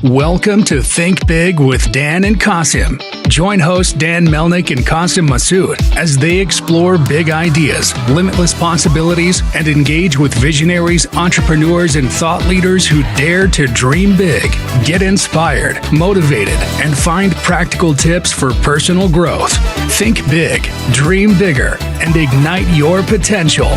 Welcome to Think Big with Dan and Qasim. Join hosts Dan Melnick and Qasim Masood as they explore big ideas, limitless possibilities, and engage with visionaries, entrepreneurs, and thought leaders who dare to dream big, get inspired, motivated, and find practical tips for personal growth. Think big, dream bigger, and ignite your potential.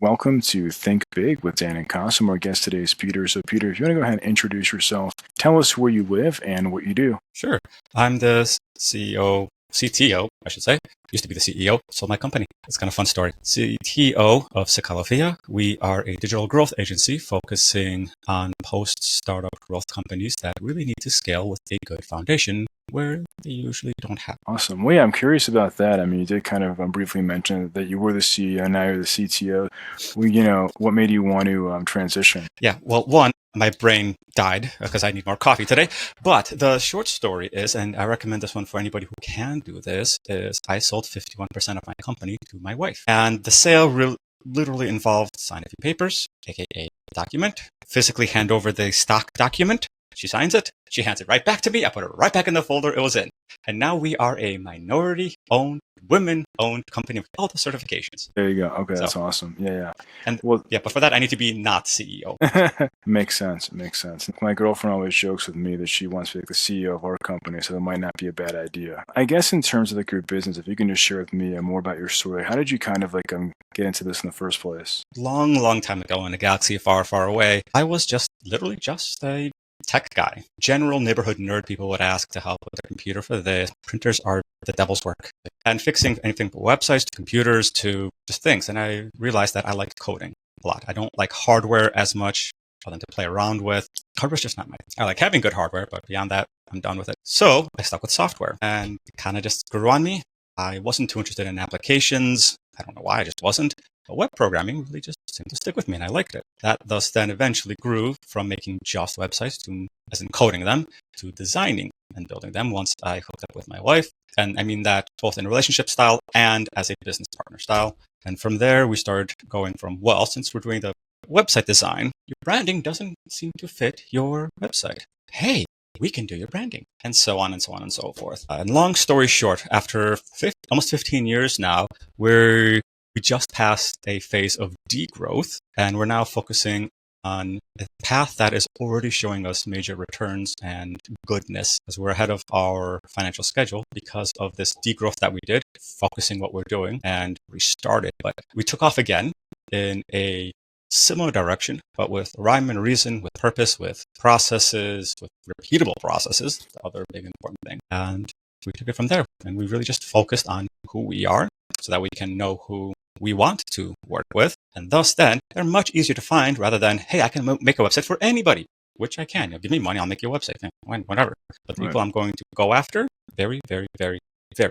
Welcome to Think Big with Dan and Qasim. Our guest today is Peter. So Peter, if you want to go ahead and introduce yourself, tell us where you live and what you do. Sure. I'm the CTO, I should say. Used to be the CEO, sold my company. It's kind of a fun story. CTO of SecaLofia. We are a digital growth agency focusing on post-startup growth companies that really need to scale with a good foundation where they usually don't have. Awesome. Well, yeah, I'm curious about that. I mean, you did kind of briefly mention that you were the CEO, now you're the CTO. Well, what made you want to transition? Yeah, well, one, my brain died because I need more coffee today. But the short story is, and I recommend this one for anybody who can do this, is I sold 51% of my company to my wife. And the sale literally involved sign a few papers, aka document, physically hand over the stock document. She signs it. She hands it right back to me. I put it right back in the folder it was in. And now we are a minority-owned, women-owned company with all the certifications. There you go. Okay, that's awesome. Yeah. And but for that, I need to be not CEO. Makes sense. My girlfriend always jokes with me that she wants to be like the CEO of our company, so that might not be a bad idea. I guess in terms of like your business, if you can just share with me more about your story, how did you kind of like get into this in the first place? Long time ago in a galaxy far away, I was literally just a tech guy. General neighborhood nerd people would ask to help with their computer for this. Printers are the devil's work. And fixing anything from websites to computers to just things. And I realized that I like coding a lot. I don't like hardware as much other than to play around with. Hardware's just not my thing. I like having good hardware, but beyond that, I'm done with it. So I stuck with software and it kind of just grew on me. I wasn't too interested in applications. I don't know why, I just wasn't. But web programming really just seemed to stick with me and I liked it. That thus then eventually grew from making just websites to, as in coding them, to designing and building them once I hooked up with my wife. And I mean that both in relationship style and as a business partner style. And from there, we started going from, well, since we're doing the website design, your branding doesn't seem to fit your website. Hey, we can do your branding, and so on and so on and so forth. And long story short, after almost 15 years now, we just passed a phase of degrowth, and we're now focusing on a path that is already showing us major returns and goodness as we're ahead of our financial schedule because of this degrowth that we did, focusing what we're doing and restarted. But we took off again in a similar direction, but with rhyme and reason, with purpose, with processes, with repeatable processes, the other big important thing. And we took it from there. And we really just focused on who we are so that we can know who we want to work with. And thus then, they're much easier to find rather than, hey, I can make a website for anybody, which I can. Give me money, I'll make you a website. Whatever. But the people I'm going to go after, very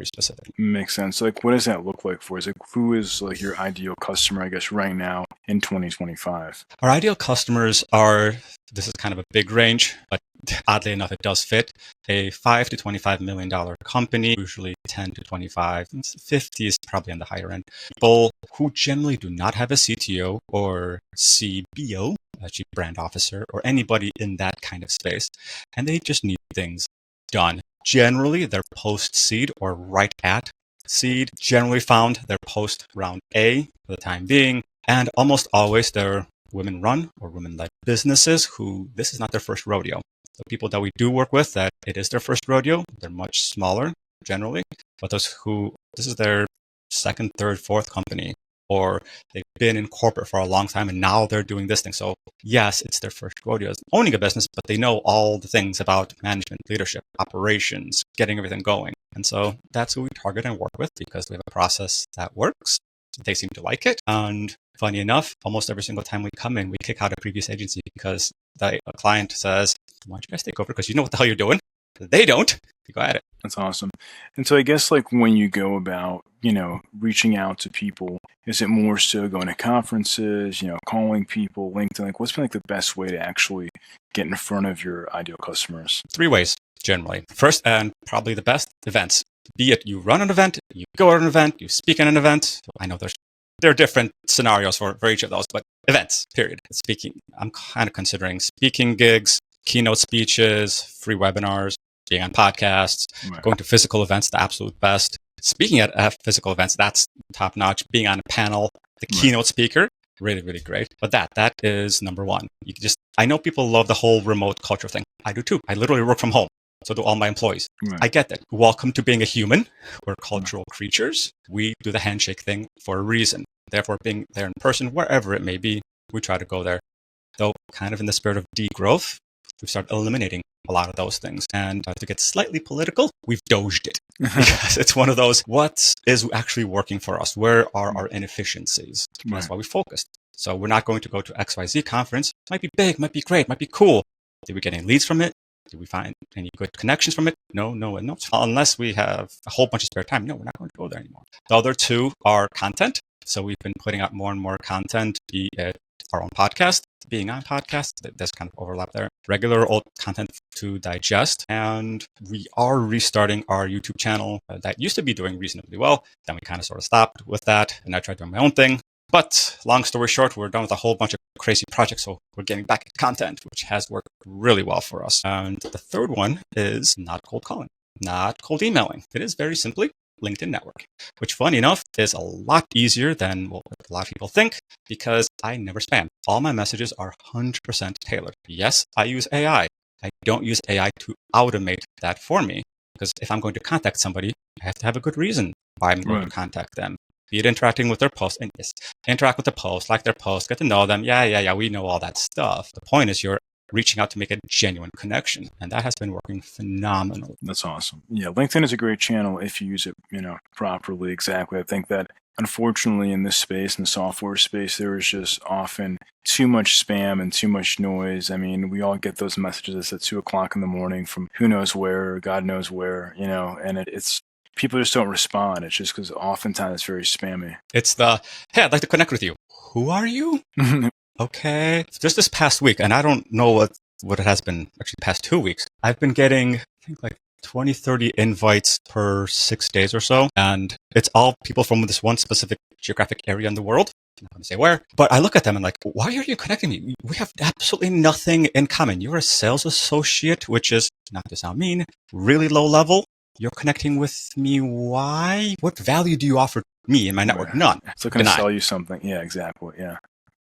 specific. Makes sense. So, what does that look like for us? Who is your ideal customer, I guess, right now in 2025? Our ideal customers are, this is kind of a big range, but oddly enough, it does fit, a $5 to $25 million company, usually 10 to 25, 50 is probably on the higher end. People who generally do not have a CTO or CBO, a chief brand officer, or anybody in that kind of space, and they just need things done. Generally, they're post-seed or right at seed. Generally found they're post-round A for the time being. And almost always they're women-run or women-led businesses who this is not their first rodeo. The people that we do work with, that it is their first rodeo, they're much smaller generally. But those who this is their second, third, fourth company, or they've been in corporate for a long time and now they're doing this thing. So yes, it's their first rodeo owning a business, but they know all the things about management, leadership, operations, getting everything going. And so that's who we target and work with because we have a process that works. They seem to like it. And funny enough, almost every single time we come in, we kick out a previous agency because a client says, why don't you guys take over? Because you know what the hell you're doing. They don't. You go at it. That's awesome. And so I guess when you go about, reaching out to people, is it more so going to conferences, calling people, LinkedIn? What's been the best way to actually get in front of your ideal customers? 3 ways, generally. First, and probably the best, events. Be it you run an event, you go at an event, you speak at an event. I know there's there are different scenarios for each of those, but events, period. Speaking, I'm kind of considering speaking gigs, keynote speeches, free webinars, being on podcasts, going to physical events, the absolute best. Speaking at physical events, that's top notch. Being on a panel, the keynote speaker, really, really great. But that is number one. I know people love the whole remote culture thing. I do too. I literally work from home. So do all my employees. I get that. Welcome to being a human. We're cultural creatures. We do the handshake thing for a reason. Therefore, being there in person, wherever it may be, we try to go there. Though kind of in the spirit of degrowth, we've started eliminating a lot of those things. And to get slightly political, we've doged it. Because it's one of those, what is actually working for us? Where are our inefficiencies? That's why we focused. So we're not going to go to XYZ conference. Might be big, might be great, might be cool. Did we get any leads from it? Did we find any good connections from it? No, and no. Unless we have a whole bunch of spare time, no, we're not going to go there anymore. The other two are content. So we've been putting out more and more content, be it our own podcast, being on podcasts, there's kind of overlap there. Regular old content to digest. And we are restarting our YouTube channel that used to be doing reasonably well. Then we kind of sort of stopped with that. And I tried doing my own thing. But long story short, we're done with a whole bunch of crazy projects. So we're getting back at content, which has worked really well for us. And the third one is not cold calling, not cold emailing. It is very simply LinkedIn network, which funny enough is a lot easier than what a lot of people think because I never spam. All my messages are 100% tailored. Yes, I use AI. I don't use AI to automate that for me because if I'm going to contact somebody, I have to have a good reason why I'm going to contact them. Be it interacting with their post, and yes, interact with the post, like their post, get to know them. Yeah, we know all that stuff. The point is you're reaching out to make a genuine connection, and that has been working phenomenally. That's awesome. Yeah, LinkedIn is a great channel if you use it, properly. Exactly. I think that unfortunately in this space, in the software space, there is just often too much spam and too much noise. I mean, we all get those messages at 2:00 in the morning from who knows where, God knows where, and it's people just don't respond. It's just because oftentimes it's very spammy. It's hey, I'd like to connect with you. Who are you? Okay. Just this past week, and I don't know what it has been actually the past 2 weeks, I've been getting, I think, like 20, 30 invites per 6 days or so. And it's all people from this one specific geographic area in the world. I'm not going to say where, but I look at them and like, why are you connecting me? We have absolutely nothing in common. You're a sales associate, which is, not to sound mean, really low level. You're connecting with me. Why? What value do you offer me in my network? None. It's looking to sell you something. Yeah, exactly. Yeah.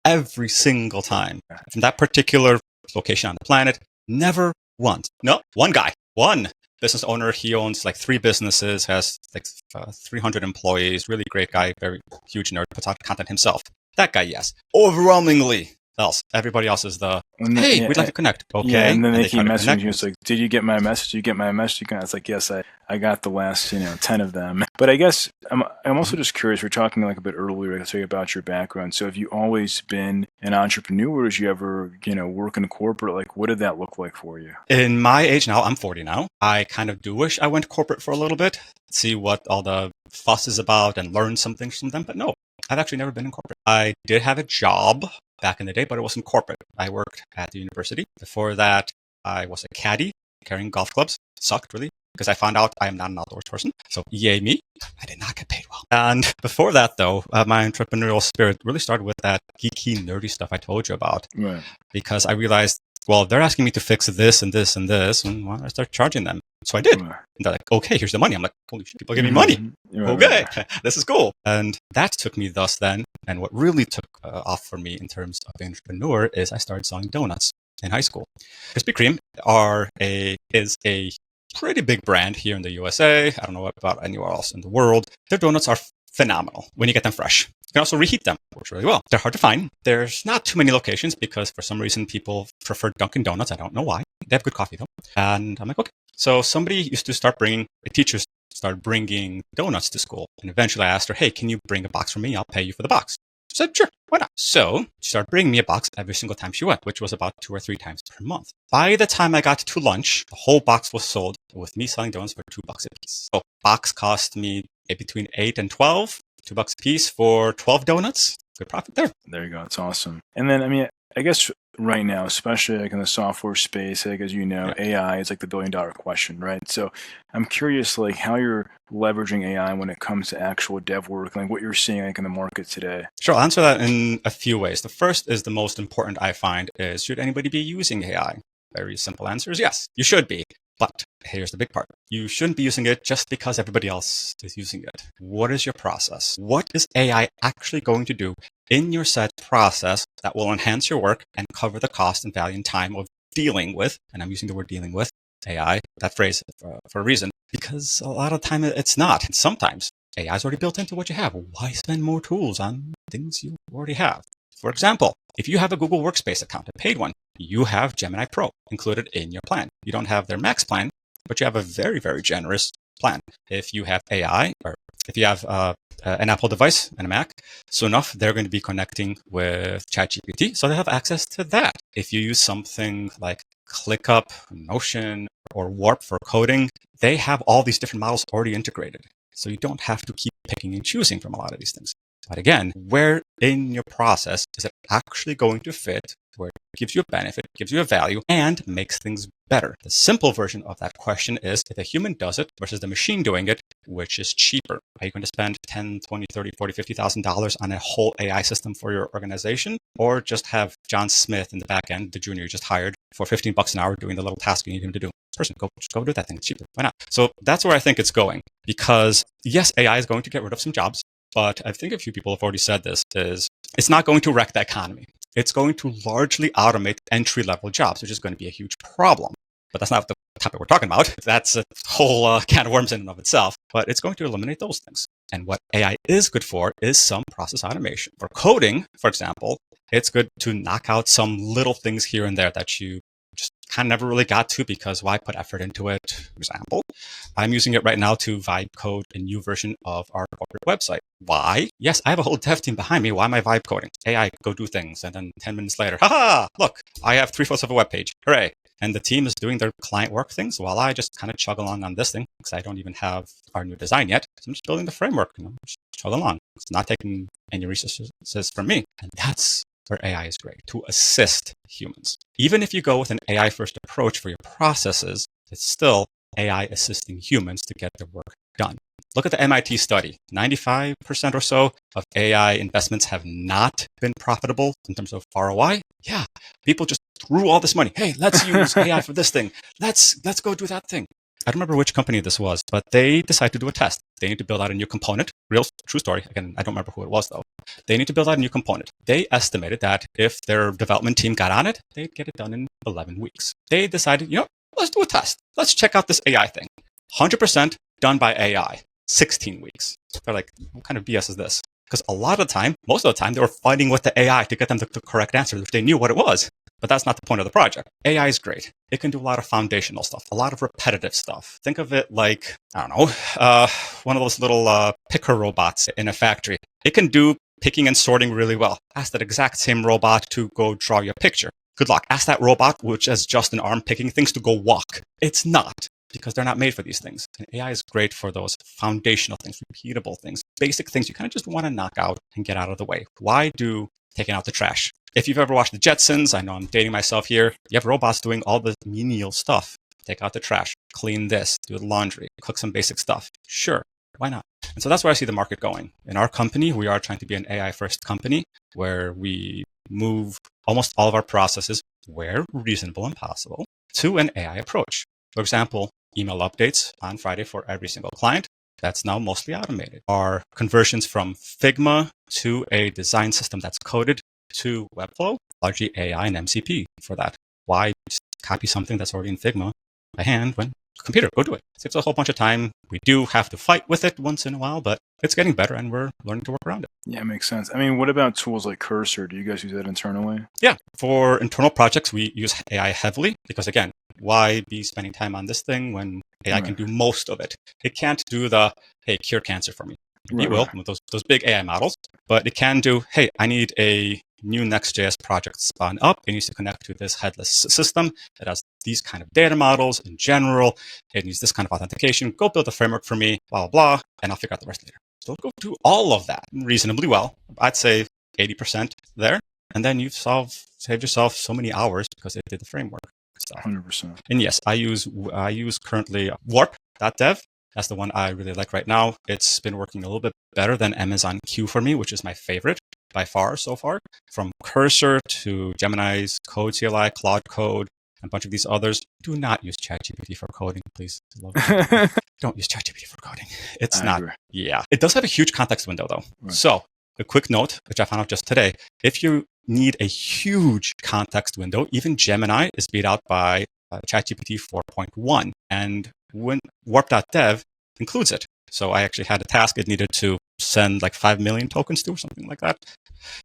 Every single time from that particular location on the planet, never once. No, one business owner. He owns like 3 businesses, has like 300 employees, really great guy, very huge nerd, puts out content himself. That guy, yes. Overwhelmingly else. Everybody else is hey, we'd like to connect. Okay. Yeah, and then they keep messaging you. It's like, did you get my message? Did you get my message? It's like, yes, I got the last, 10 of them. But I guess I'm also just curious. We're talking like a bit earlier about your background. So have you always been an entrepreneur or did you ever, work in corporate? Like, what did that look like for you? In my age now, I'm 40 now. I kind of do wish I went corporate for a little bit, see what all the fuss is about and learn some things from them. But no, I've actually never been in corporate. I did have a job back in the day, but it wasn't corporate. I worked at the university. Before that, I was a caddy carrying golf clubs. Sucked really because I found out I am not an outdoors person. So yay me. I did not get paid well. And before that though, my entrepreneurial spirit really started with that geeky, nerdy stuff I told you about. Right. Because I realized, well, they're asking me to fix this and this and this, and why don't I start charging them? So I did. Right. And they're like, okay, here's the money. I'm like, holy shit, people give me money. Okay, this is cool. And that took me thus then. And what really took off for me in terms of entrepreneur is I started selling donuts in high school. Krispy Kreme is a pretty big brand here in the USA. I don't know about anywhere else in the world. Their donuts are phenomenal when you get them fresh. You can also reheat them. Works really well. They're hard to find. There's not too many locations because for some reason people prefer Dunkin' Donuts. I don't know why. They have good coffee though. And I'm like, okay. So somebody used to teachers started bringing donuts to school. And eventually I asked her, hey, can you bring a box for me? I'll pay you for the box. She said, sure, why not? So she started bringing me a box every single time she went, which was about 2 or 3 times per month. By the time I got to lunch, the whole box was sold with me selling donuts for $2 a piece. So box cost me between 8 and 12, $2 a piece for 12 donuts. Good profit there. There you go. It's awesome. And then, I I guess right now, especially like in the software space, like as you know, AI is like the $1 billion question, right? So I'm curious, like how you're leveraging AI when it comes to actual dev work, like what you're seeing like in the market today. Sure, I'll answer that in a few ways. The first is the most important I find is, should anybody be using AI? Very simple answer is yes, you should be. But here's the big part. You shouldn't be using it just because everybody else is using it. What is your process? What is AI actually going to do in your set process that will enhance your work and cover the cost and value and time of dealing with, and I'm using the word dealing with, AI, that phrase for a reason, because a lot of the time it's not. And sometimes AI is already built into what you have. Why spend more tools on things you already have? For example, if you have a Google Workspace account, a paid one, you have Gemini Pro included in your plan. You don't have their max plan, but you have a very, very generous plan. If you have AI, or if you have an Apple device and a Mac, soon enough, they're going to be connecting with ChatGPT, so they have access to that. If you use something like ClickUp, Notion, or Warp for coding, they have all these different models already integrated. So you don't have to keep picking and choosing from a lot of these things. But again, where in your process is it actually going to fit, where it gives you a benefit, gives you a value, and makes things better? The simple version of that question is, if a human does it versus the machine doing it, which is cheaper? Are you going to spend $10, $20, $30, $40, $50,000 on a whole AI system for your organization? Or just have John Smith in the back end, the junior you just hired, for $15 an hour doing the little task you need him to do? Person, just go do that thing. It's cheaper. Why not? So that's where I think it's going. Because yes, AI is going to get rid of some jobs. But I think a few people have already said this, is it's not going to wreck the economy. It's going to largely automate entry-level jobs, which is going to be a huge problem. But that's not the topic we're talking about. That's a whole can of worms in and of itself. But it's going to eliminate those things. And what AI is good for is some process automation. For coding, for example, it's good to knock out some little things here and there that you just kind of never really got to, because why put effort into it? For example, I'm using it right now to vibe code a new version of our corporate website. Why? Yes, I have a whole dev team behind me. Why am I vibe coding? AI, go do things. And then 10 minutes later, haha, look, I have 3/4 of a web page. Hooray. And the team is doing their client work things while I just kind of chug along on this thing, because I don't even have our new design yet. So I'm just building the framework, just chug along. It's not taking any resources from me. And that's where AI is great, to assist humans. Even if you go with an AI-first approach for your processes, it's still AI assisting humans to get their work done. Look at the MIT study. 95% or so of AI investments have not been profitable in terms of ROI. Yeah, people just threw all this money. Hey, let's use AI for this thing. Let's go do that thing. I don't remember which company this was, but they decided to do a test. They need to build out a new component. Real true story. Again, I don't remember who it was though. They need to build out a new component. They estimated that if their development team got on it, they'd get it done in 11 weeks. They decided, let's do a test. Let's check out this AI thing. 100% done by AI. 16 weeks. They're like, what kind of BS is this? Because a lot of the time, most of the time, they were fighting with the AI to get them the correct answer if they knew what it was. But that's not the point of the project. AI is great. It can do a lot of foundational stuff, a lot of repetitive stuff. Think of it like, I don't know, one of those little picker robots in a factory. It can do picking and sorting really well. Ask that exact same robot to go draw you a picture. Good luck. Ask that robot, which has just an arm picking things, to go walk. It's not, because they're not made for these things. And AI is great for those foundational things, repeatable things, basic things you kind of just want to knock out and get out of the way. Why do taking out the trash? If you've ever watched The Jetsons, I know I'm dating myself here, you have robots doing all the menial stuff. Take out the trash, clean this, do the laundry, cook some basic stuff. Sure, why not? And so that's where I see the market going. In our company, we are trying to be an AI-first company where we move almost all of our processes, where reasonable and possible, to an AI approach. For example, email updates on Friday for every single client. That's now mostly automated. Our conversions from Figma to a design system that's coded to Webflow, largely AI and MCP for that. Why just copy something that's already in Figma by hand when computer, go do it. Saves a whole bunch of time. We do have to fight with it once in a while, but it's getting better and we're learning to work around it. Yeah, it makes sense. I mean, what about tools like Cursor? Do you guys use that internally? Yeah, for internal projects, we use AI heavily because, again, why be spending time on this thing when AI can do most of it? It can't do the, hey, cure cancer for me. It will with those big AI models, but it can do, hey, I need a new Next.js project spun up. It needs to connect to this headless system that has these kind of data models in general. It needs this kind of authentication. Go build a framework for me, blah, blah, blah, and I'll figure out the rest later. So go do all of that reasonably well. I'd say 80% there. and then you've saved yourself so many hours because they did the framework stuff. 100%. And yes, I use currently warp.dev. That's the one I really like right now. It's been working a little bit better than Amazon Q for me, which is my favorite by far so far. From Cursor to Gemini's Code CLI, Claude Code, and a bunch of these others. Do not use ChatGPT for coding, please. Don't use ChatGPT for coding. It's not. Agree. Yeah. It does have a huge context window, though. Right. So a quick note, which I found out just today. If you need a huge context window, even Gemini is beat out by ChatGPT 4.1. And when warp.dev includes it. So I actually had a task it needed to send like 5 million tokens to or something like that.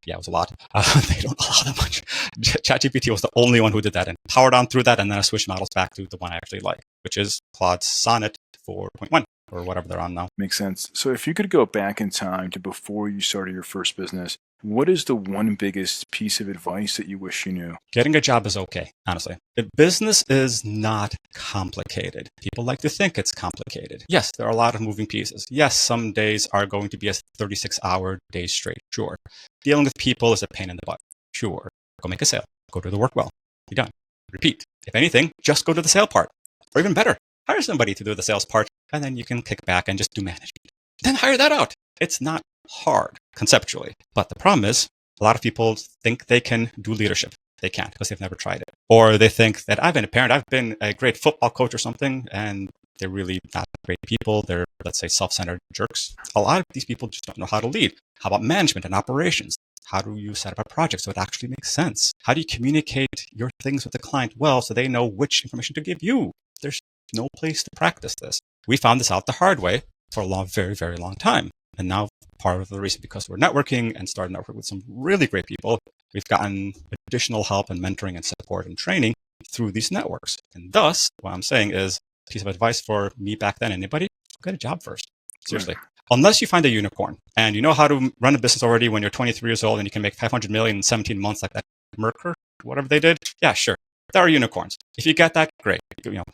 Yeah, it was a lot. They don't allow that much. ChatGPT was the only one who did that and powered on through that. And then I switched models back to the one I actually like, which is Claude Sonnet 4.1 or whatever they're on now. Makes sense. So if you could go back in time to before you started your first business, what is the one biggest piece of advice that you wish you knew? Getting a job is okay, honestly. Business is not complicated. People like to think it's complicated. Yes, there are a lot of moving pieces. Yes, some days are going to be a 36-hour day straight. Sure. Dealing with people is a pain in the butt. Sure. Go make a sale. Go do the work well. Be done. Repeat. If anything, just go to the sale part. Or even better, hire somebody to do the sales part, and then you can kick back and just do management. Then hire that out. It's not hard conceptually. But the problem is, a lot of people think they can do leadership. They can't because they've never tried it. Or they think that I've been a parent, I've been a great football coach or something, and they're really not great people. They're, let's say, self-centered jerks. A lot of these people just don't know how to lead. How about management and operations? How do you set up a project so it actually makes sense? How do you communicate your things with the client well so they know which information to give you? There's no place to practice this. We found this out the hard way for a long, very, very long time. And now part of the reason because we're networking and starting to network with some really great people, we've gotten additional help and mentoring and support and training through these networks. And thus, what I'm saying is a piece of advice for me back then, anybody, get a job first. Seriously. Right. Unless you find a unicorn and you know how to run a business already when you're 23 years old and you can make 500 million in 17 months like that Merker, whatever they did. Yeah, sure. There are unicorns. If you get that, great.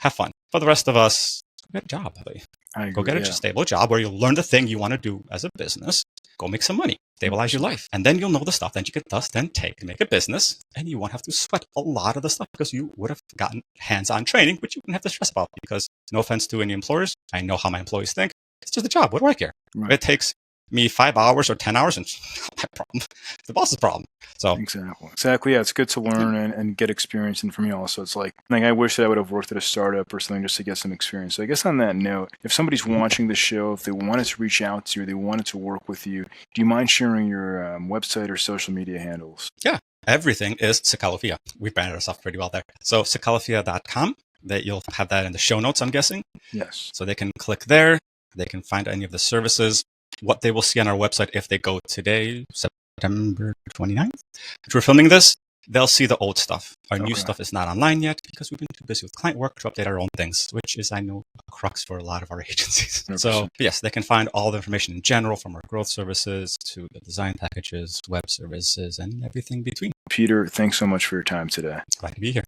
Have fun. For the rest of us, go get a job. Go get a stable job where you'll learn the thing you want to do as a business. Go make some money. Stabilize your life. And then you'll know the stuff that you could thus then take and make a business. And you won't have to sweat a lot of the stuff because you would have gotten hands-on training, which you wouldn't have to stress about because no offense to any employers. I know how my employees think. It's just a job. What do I care? Right. If it takes me 5 hours or 10 hours, and not my problem. It's the boss's problem. So exactly. Yeah, it's good to learn and get experience. And for me also, it's like I wish that I would have worked at a startup or something just to get some experience. So I guess on that note, if somebody's watching the show, if they wanted to reach out to you, they wanted to work with you, do you mind sharing your website or social media handles? Yeah, everything is CecaLofia. We branded ourselves pretty well there. So CecaLofia.com. That you'll have that in the show notes, I'm guessing. Yes. So they can click there. They can find any of the services. What they will see on our website if they go today, September 29th, which we're filming this, they'll see the old stuff. Our new stuff is not online yet because we've been too busy with client work to update our own things, which is, I know, a crux for a lot of our agencies. 100%. So yes, they can find all the information in general from our growth services to the design packages, web services, and everything between. Peter, thanks so much for your time today. Glad to be here.